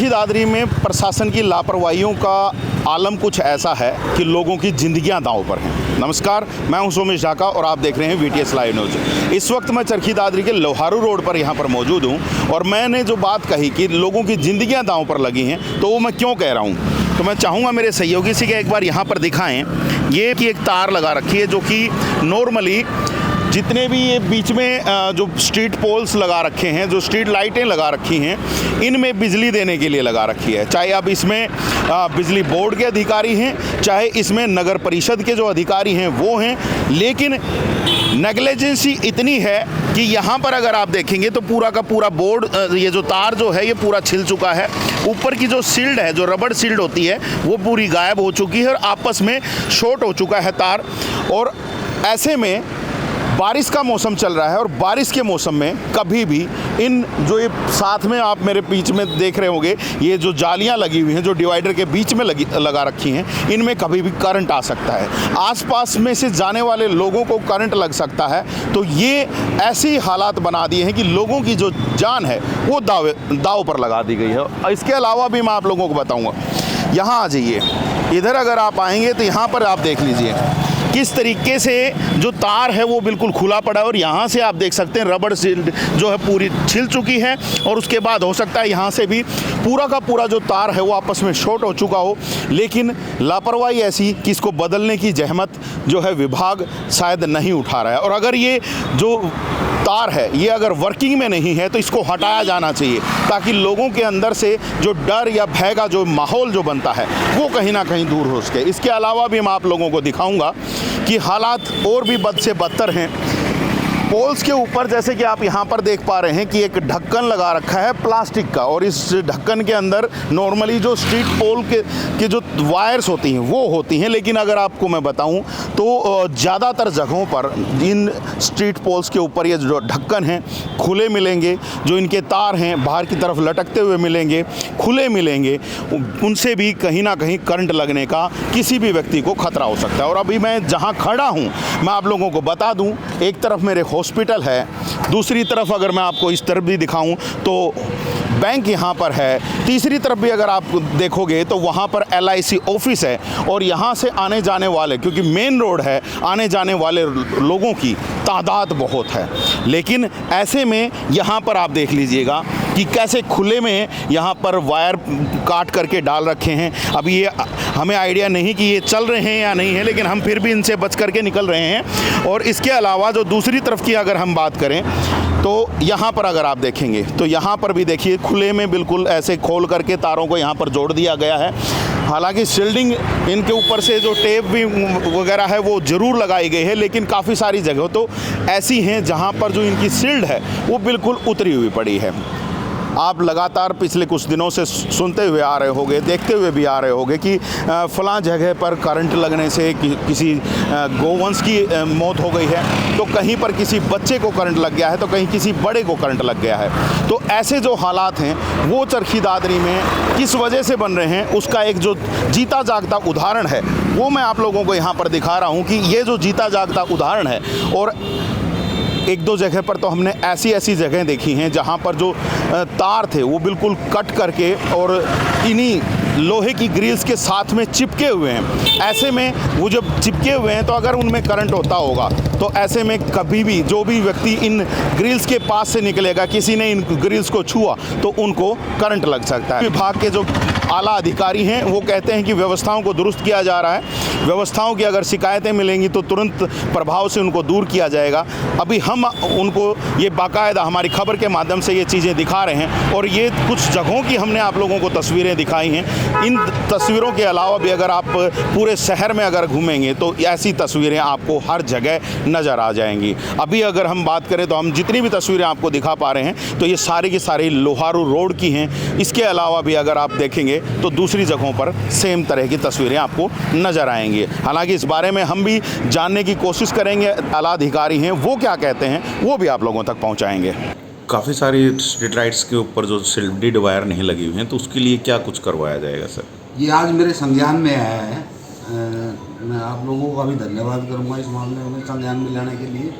चरखी दादरी में प्रशासन की लापरवाहियों का आलम कुछ ऐसा है कि लोगों की जिंदगियां दांव पर हैं। नमस्कार, मैं हूं सोमेश ढाका और आप देख रहे हैं VTS लाइव न्यूज़। इस वक्त मैं चरखी दादरी के लोहारू रोड पर यहां पर मौजूद हूं और मैंने जो बात कही कि लोगों की जिंदगियां दांव पर लगी हैं, तो वो मैं क्यों कह रहा हूं, तो मैं चाहूँगा मेरे सहयोगी से कि एक बार यहाँ पर दिखाएँ। ये कि एक तार लगा रखी है जो कि नॉर्मली जितने भी ये बीच में जो स्ट्रीट पोल्स लगा रखे हैं, जो स्ट्रीट लाइटें लगा रखी हैं, इनमें बिजली देने के लिए लगा रखी है। चाहे अब इसमें बिजली बोर्ड के अधिकारी हैं, चाहे इसमें नगर परिषद के जो अधिकारी हैं वो हैं, लेकिन नेग्लिजेंसी इतनी है कि यहाँ पर अगर आप देखेंगे तो पूरा का पूरा बोर्ड, ये जो तार जो है ये पूरा छिल चुका है। ऊपर की जो शील्ड है, जो रबड़ शील्ड होती है, वो पूरी गायब हो चुकी है और आपस में शॉर्ट हो चुका है तार। और ऐसे में बारिश का मौसम चल रहा है और बारिश के मौसम में कभी भी इन जो ये साथ में आप मेरे बीच में देख रहे होंगे, ये जो जालियां लगी हुई हैं जो डिवाइडर के बीच में लगा रखी हैं, इनमें कभी भी करंट आ सकता है। आसपास में से जाने वाले लोगों को करंट लग सकता है। तो ये ऐसी हालात बना दिए हैं कि लोगों की जो जान है वो दाव पर लगा दी गई है। इसके अलावा भी मैं आप लोगों को बताऊँगा। यहाँ आ जाइए, इधर अगर आप आएँगे तो यहाँ पर आप देख लीजिए किस तरीके से जो तार है वो बिल्कुल खुला पड़ा है और यहाँ से आप देख सकते हैं रबड़ शील्ड जो है पूरी छिल चुकी है। और उसके बाद हो सकता है यहाँ से भी पूरा का पूरा जो तार है वो आपस में शॉर्ट हो चुका हो, लेकिन लापरवाही ऐसी कि इसको बदलने की जहमत जो है विभाग शायद नहीं उठा रहा है। और अगर ये जो तार है ये अगर वर्किंग में नहीं है तो इसको हटाया जाना चाहिए, ताकि लोगों के अंदर से जो डर या भय का जो माहौल जो बनता है वो कहीं ना कहीं दूर हो सके। इसके अलावा भी मैं आप लोगों को दिखाऊंगा कि हालात और भी बद से बदतर हैं। पोल्स के ऊपर जैसे कि आप यहाँ पर देख पा रहे हैं कि एक ढक्कन लगा रखा है प्लास्टिक का, और इस ढक्कन के अंदर नॉर्मली जो स्ट्रीट पोल के जो वायर्स होती हैं वो होती हैं, लेकिन अगर आपको मैं बताऊं तो ज़्यादातर जगहों पर इन स्ट्रीट पोल्स के ऊपर ये जो ढक्कन हैं खुले मिलेंगे। जो इनके तार हैं बाहर की तरफ लटकते हुए मिलेंगे, खुले मिलेंगे। उनसे भी कहीं ना कहीं करंट लगने का किसी भी व्यक्ति को खतरा हो सकता है। और अभी मैं जहाँ खड़ा हूँ मैं आप लोगों को बता दूँ, एक तरफ मेरे हॉस्पिटल है, दूसरी तरफ अगर मैं आपको इस तरफ भी दिखाऊं तो बैंक यहाँ पर है, तीसरी तरफ भी अगर आप देखोगे तो वहाँ पर LIC ऑफिस है। और यहाँ से आने जाने वाले, क्योंकि मेन रोड है, आने जाने वाले लोगों की तादाद बहुत है। लेकिन ऐसे में यहाँ पर आप देख लीजिएगा कि कैसे खुले में यहाँ पर वायर काट करके डाल रखे हैं। अभी ये हमें आइडिया नहीं कि ये चल रहे हैं या नहीं है, लेकिन हम फिर भी इनसे बच करके निकल रहे हैं। और इसके अलावा जो दूसरी तरफ की अगर हम बात करें तो यहाँ पर अगर आप देखेंगे तो यहाँ पर भी देखिए खुले में बिल्कुल ऐसे खोल करके तारों को यहाँ पर जोड़ दिया गया है। हालांकि शील्डिंग इनके ऊपर से जो टेप भी वगैरह है वो ज़रूर लगाई गई है, लेकिन काफ़ी सारी जगह तो ऐसी हैं जहाँ पर जो इनकी शील्ड है वो बिल्कुल उतरी हुई पड़ी है। आप लगातार पिछले कुछ दिनों से सुनते हुए आ रहे होंगे, देखते हुए भी आ रहे होंगे कि फ़लाँ जगह पर करंट लगने से किसी गोवंश की मौत हो गई है, तो कहीं पर किसी बच्चे को करंट लग गया है, तो कहीं किसी बड़े को करंट लग गया है। तो ऐसे जो हालात हैं वो चरखी दादरी में किस वजह से बन रहे हैं, उसका एक जो जीता जागता उदाहरण है वो मैं आप लोगों को यहाँ पर दिखा रहा हूँ कि ये जो जीता जागता उदाहरण है। और एक दो जगह पर तो हमने ऐसी जगह देखी हैं जहाँ पर जो तार थे वो बिल्कुल कट करके और इन्हीं लोहे की ग्रिल्स के साथ में चिपके हुए हैं। ऐसे में वो जब चिपके हुए हैं तो अगर उनमें करंट होता होगा तो ऐसे में कभी भी जो भी व्यक्ति इन ग्रिल्स के पास से निकलेगा, किसी ने इन ग्रिल्स को छुआ तो उनको करंट लग सकता है। विभाग के जो आला अधिकारी हैं वो कहते हैं कि व्यवस्थाओं को दुरुस्त किया जा रहा है, व्यवस्थाओं की अगर शिकायतें मिलेंगी तो तुरंत प्रभाव से उनको दूर किया जाएगा। अभी हम उनको ये बाकायदा हमारी खबर के माध्यम से ये चीज़ें दिखा रहे हैं और ये कुछ जगहों की हमने आप लोगों को तस्वीरें दिखाई हैं। इन तस्वीरों के अलावा भी अगर आप पूरे शहर में अगर घूमेंगे तो ऐसी तस्वीरें आपको हर जगह नज़र आ जाएंगी। अभी अगर हम बात करें तो हम जितनी भी तस्वीरें आपको दिखा पा रहे हैं तो ये सारी की सारी लोहारू रोड की हैं। इसके अलावा भी अगर आप देखेंगे तो दूसरी जगहों पर सेम तरह की तस्वीरें आपको नज़र आएंगी। हालांकि इस बारे में हम भी जानने की कोशिश करेंगे, आला अधिकारी हैं वो क्या कहते हैं वो भी आप लोगों तक पहुंचाएंगे। काफ़ी सारी स्ट्रीट लाइट्स के ऊपर जो शील्डेड वायर नहीं लगी हुई हैं तो उसके लिए क्या कुछ करवाया जाएगा सर? ये आज मेरे संज्ञान में आया है। मैं आप लोगों का भी धन्यवाद करूंगा इस मामले में संज्ञान में लाने के लिए।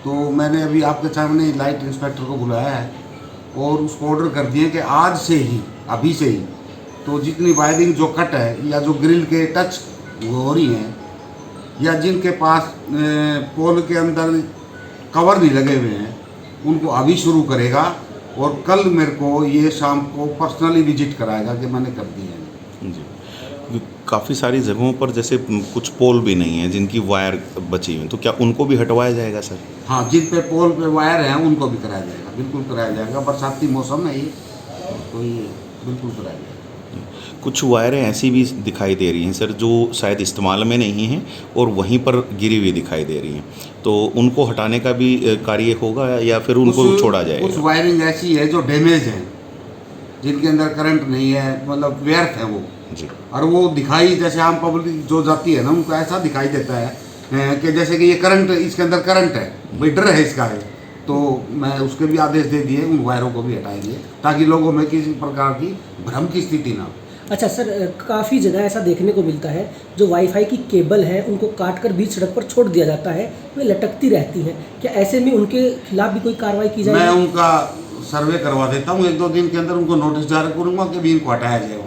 तो मैंने अभी आपके सामने लाइट इंस्पेक्टर को बुलाया है और उसको ऑर्डर कर दिए कि आज से ही अभी से ही। तो जितनी वायरिंग जो कट है या जो ग्रिल के टच हो रही हैं या जिनके पास पोल के अंदर कवर नहीं लगे हुए हैं उनको अभी शुरू करेगा और कल मेरे को ये शाम को पर्सनली विजिट कराएगा कि मैंने कर दी है। जी, काफ़ी सारी जगहों पर जैसे कुछ पोल भी नहीं है जिनकी वायर बची हुई, तो क्या उनको भी हटवाया जाएगा सर? हाँ, जिन पे पोल पे वायर हैं उनको भी कराया जाएगा, बिल्कुल कराया जाएगा। बरसाती मौसम है ये, तो ये बिल्कुल कराया जाएगा। कुछ वायरें ऐसी भी दिखाई दे रही हैं सर जो शायद इस्तेमाल में नहीं हैं और वहीं पर गिरी हुई दिखाई दे रही हैं, तो उनको हटाने का भी कार्य होगा या फिर उनको छोड़ा जाएगा? कुछ वायरिंग ऐसी है जो डैमेज है, जिनके अंदर करंट नहीं है, मतलब व्यर्थ है वो जी। और वो दिखाई जैसे आम पब्लिक जो जाती है ना उनको ऐसा दिखाई देता है कि जैसे कि ये करंट, इसके अंदर करंट है, भाई डर है इसका है। तो मैं उसके भी आदेश दे दिए, उन वायरों को भी हटाएंगे ताकि लोगों में किसी प्रकार की भ्रम की स्थिति ना हो। अच्छा सर, काफ़ी जगह ऐसा देखने को मिलता है जो वाईफाई की केबल है उनको काट कर बीच सड़क पर छोड़ दिया जाता है, वे लटकती रहती हैं। क्या ऐसे में उनके खिलाफ भी कोई कार्रवाई की जाएगी? मैं उनका सर्वे करवा देता हूँ, 1-2 दिन के अंदर उनको नोटिस जारी करूँगा कि भी इनको हटाया जाए।